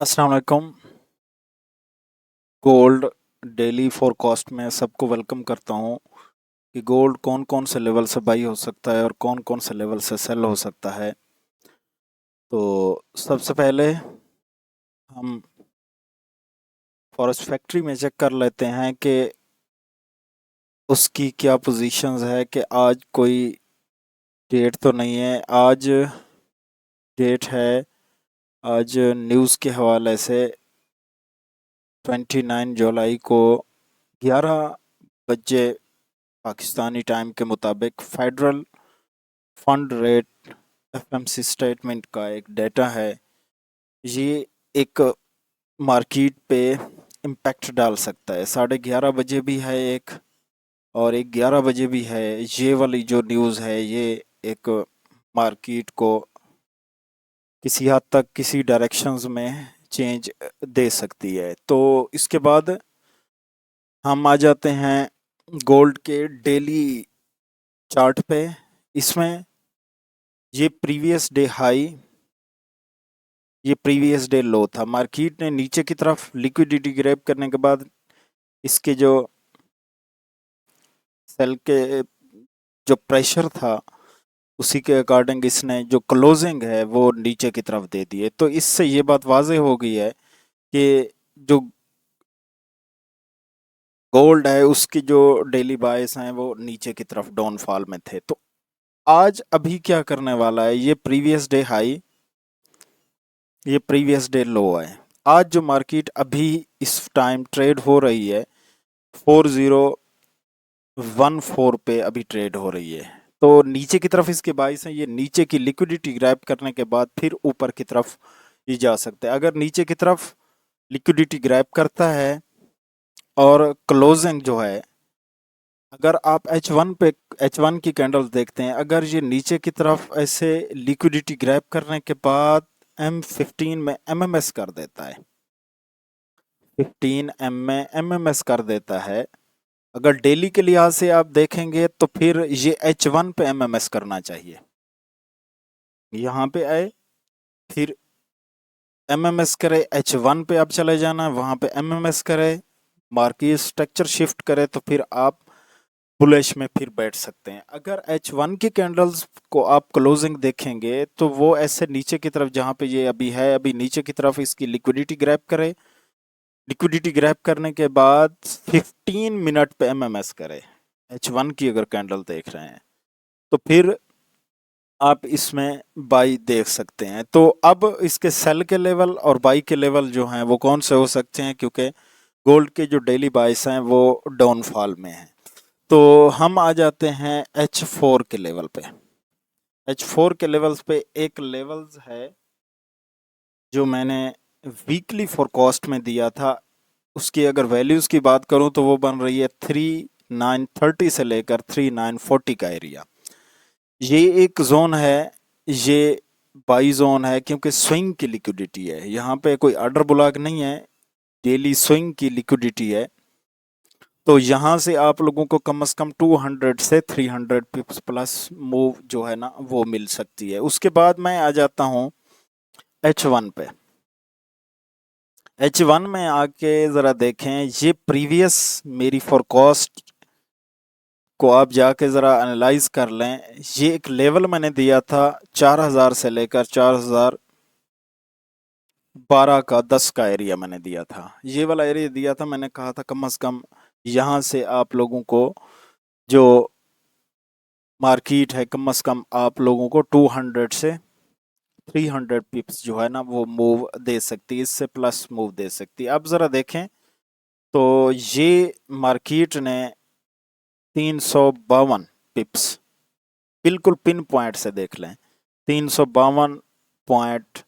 अस्सलाम वालेकुम। Gold daily forecast में सबको वेलकम करता हूँ कि गोल्ड कौन कौन से लेवल से बाई हो सकता है और कौन कौन से लेवल से सेल हो सकता है। तो सबसे पहले हम फॉरेस्ट फैक्ट्री में चेक कर लेते हैं कि उसकी क्या पोजीशंस है कि आज कोई डेट तो नहीं है। आज डेट है, आज न्यूज़ के हवाले से 29 जुलाई को 11 बजे पाकिस्तानी टाइम के मुताबिक federal fund rate FMC statement का एक डेटा है। ये एक मार्केट पे इम्पैक्ट डाल सकता है। 11:30 बजे भी है एक, और एक 11 बजे भी है। ये वाली जो न्यूज़ है ये एक मार्केट को किसी हद तक किसी डायरेक्शंस में चेंज दे सकती है। तो इसके बाद हम आ जाते हैं गोल्ड के डेली चार्ट पे। इसमें ये प्रीवियस डे हाई, ये प्रीवियस डे लो था। मार्केट ने नीचे की तरफ लिक्विडिटी ग्रैब करने के बाद इसके जो सेल के जो प्रेशर था उसी के अकॉर्डिंग इसने जो क्लोजिंग है वो नीचे की तरफ दे दी है। तो इससे ये बात वाज़ेह हो गई है कि जो गोल्ड है उसकी जो डेली बायस हैं वो नीचे की तरफ डाउनफॉल में थे। तो आज अभी क्या करने वाला है, ये प्रीवियस डे हाई, ये प्रीवियस डे लो है। आज जो मार्केट अभी इस टाइम ट्रेड हो रही है 4014 पे अभी ट्रेड हो रही है। तो नीचे की तरफ इसके बाइस है, ये नीचे की लिक्विडिटी ग्रैब करने के बाद फिर ऊपर की तरफ ये जा सकता है। अगर नीचे की तरफ लिक्विडिटी ग्रैब करता है और क्लोजिंग जो है, अगर आप एच वन की कैंडल देखते हैं, अगर ये नीचे की तरफ ऐसे लिक्विडिटी ग्रैब करने के बाद M15 में MMS कर देता है, 15 M में MMS कर देता है, अगर डेली के लिहाज से आप देखेंगे तो फिर ये H1 पे MMS करना चाहिए। यहाँ पे आए, फिर MMS करे, H1 पे आप चले जाना, वहाँ पे MMS करे, मार्केट स्ट्रक्चर शिफ्ट करे, तो फिर आप बुलिश में फिर बैठ सकते हैं। अगर H1 की कैंडल्स को आप क्लोजिंग देखेंगे तो वो ऐसे नीचे की तरफ, जहाँ पे ये अभी है, अभी नीचे की तरफ इसकी लिक्विडिटी ग्रैब करे, लिक्विडिटी ग्रैब करने के बाद 15 मिनट पे MMS करे, H1 की अगर कैंडल देख रहे हैं, तो फिर आप इसमें बाई देख सकते हैं। तो अब इसके सेल के लेवल और बाई के लेवल जो हैं वो कौन से हो सकते हैं, क्योंकि गोल्ड के जो डेली बाइस हैं वो डाउनफॉल में हैं। तो हम आ जाते हैं H4 के लेवल पे। H4 के लेवल्स पे एक लेवल्स है जो मैंने वीकली फोरकास्ट में दिया था। उसकी अगर वैल्यूज़ की बात करूं तो वो बन रही है 3930 से लेकर 3940 का एरिया। ये एक जोन है, ये बाई जोन है, क्योंकि स्विंग की लिक्विडिटी है। यहाँ पे कोई ऑर्डर ब्लॉक नहीं है, डेली स्विंग की लिक्विडिटी है। तो यहाँ से आप लोगों को कम से कम 200 से 300 पिप्स प्लस मूव जो है ना वो मिल सकती है। उसके बाद मैं आ जाता हूँ H1 पे। H1 में आके ज़रा देखें, ये प्रीवियस मेरी फोरकास्ट को आप जाके ज़रा एनालाइज कर लें। ये एक लेवल मैंने दिया था 4000 से लेकर 4012 का 10 का एरिया मैंने दिया था। ये वाला एरिया दिया था, मैंने कहा था कम से कम यहाँ से आप लोगों को जो मार्केट है, कम से कम आप लोगों को 200 से 300 पिप्स जो है ना वो मूव दे सकती है, इससे प्लस मूव दे सकती है। अब ज़रा देखें तो ये मार्केट ने 352 पिप्स, बिल्कुल पिन पॉइंट से देख लें, 352 पॉइंट,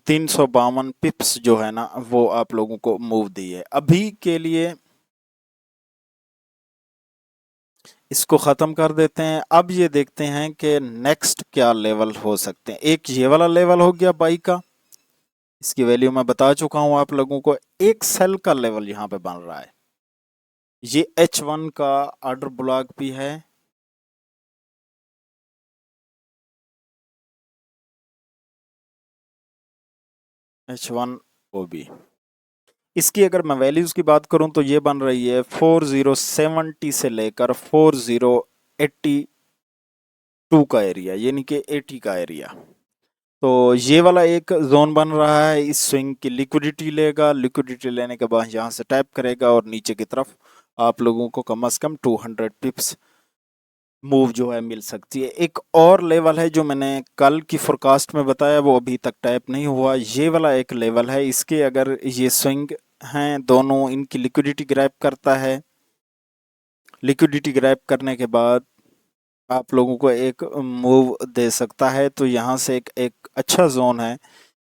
352 पिप्स जो है ना वो आप लोगों को मूव दी है। अभी के लिए इसको ख़त्म कर देते हैं। अब ये देखते हैं कि नेक्स्ट क्या लेवल हो सकते हैं। एक ये वाला लेवल हो गया बाई का, इसकी वैल्यू मैं बता चुका हूं आप लोगों को। एक सेल का लेवल यहाँ पे बन रहा है, ये H1 का ऑर्डर ब्लॉक भी है, H1 वो भी। इसकी अगर मैं वैल्यूज की बात करूं तो ये बन रही है 4070 से लेकर 4082 का एरिया, यानी कि 80 का एरिया। तो ये वाला एक जोन बन रहा है, इस स्विंग की लिक्विडिटी लेगा, लिक्विडिटी लेने के बाद यहाँ से टैप करेगा और नीचे की तरफ आप लोगों को कम से कम 200 पिप्स मूव जो है मिल सकती है। एक और लेवल है जो मैंने कल की फोरकास्ट में बताया, वो अभी तक टैप नहीं हुआ। ये वाला एक लेवल है, इसके अगर ये स्विंग हैं दोनों, इनकी लिक्विडिटी ग्रैब करता है। लिक्विडिटी ग्रैब करने के बाद आप लोगों को एक मूव दे सकता है। तो यहाँ से एक एक अच्छा जोन है।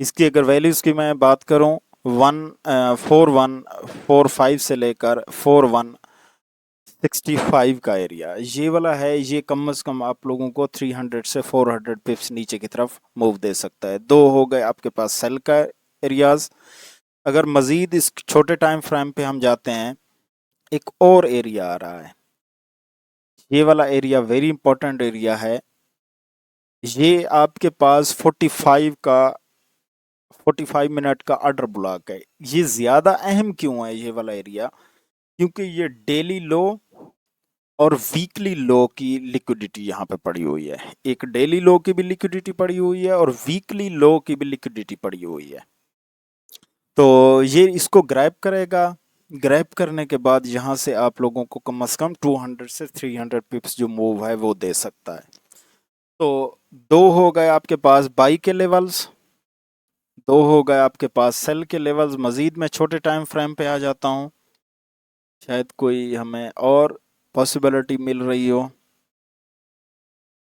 इसकी अगर वैल्यूज की मैं बात करूँ, 4145 से लेकर 4165 का एरिया ये वाला है। ये कम से कम आप लोगों को 300 से 400 पिप्स नीचे की तरफ मूव दे सकता है। दो हो गए आपके पास सेल का एरियाज। अगर मजीद इस छोटे टाइम फ्रेम पे हम जाते हैं, एक और एरिया आ रहा है। ये वाला एरिया वेरी इंपॉर्टेंट एरिया है। ये आपके पास 45 मिनट का ऑर्डर ब्लॉक है। ये ज्यादा अहम क्यों है ये वाला एरिया? क्योंकि ये डेली लो और वीकली लो की लिक्विडिटी यहाँ पे पड़ी हुई है। एक डेली लो की भी लिक्विडिटी पड़ी हुई है और वीकली लो की भी लिक्विडिटी पड़ी हुई है। तो ये इसको ग्रैब करेगा। ग्रैब करने के बाद यहाँ से आप लोगों को कम से कम 200 से 300 पिप्स जो मूव है वो दे सकता है। तो दो हो गए आपके पास बाई के लेवल्स, दो हो गए आपके पास सेल के लेवल्स। मजीद मैं छोटे टाइम फ्रेम पे आ जाता हूँ, शायद कोई हमें और पॉसिबिलिटी मिल रही हो।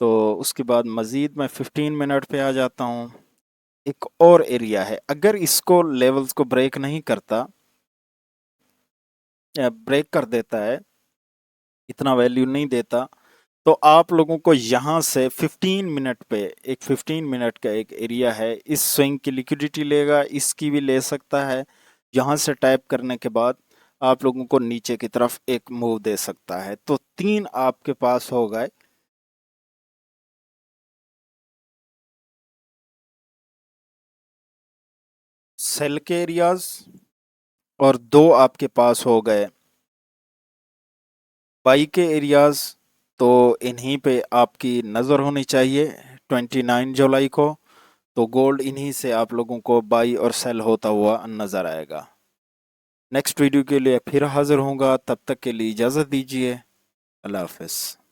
तो उसके बाद मजीद मैं 15 मिनट पे आ जाता हूँ। एक और एरिया है, अगर इसको लेवल्स को ब्रेक नहीं करता, ब्रेक कर देता है, इतना वैल्यू नहीं देता, तो आप लोगों को यहाँ से 15 मिनट पे एक 15 मिनट का एक एरिया है। इस स्विंग की लिक्विडिटी लेगा, इसकी भी ले सकता है। यहाँ से टैप करने के बाद आप लोगों को नीचे की तरफ एक मूव दे सकता है। तो तीन आपके पास हो गए। सेल के एरियाज और दो आपके पास हो गए बाई के एरियाज। तो इन्हीं पे आपकी नज़र होनी चाहिए 29 जुलाई को। तो गोल्ड इन्हीं से आप लोगों को बाई और सेल होता हुआ नज़र आएगा। नेक्स्ट वीडियो के लिए फिर हाजिर होऊंगा, तब तक के लिए इजाज़त दीजिए। अल्लाह हाफ़िज़।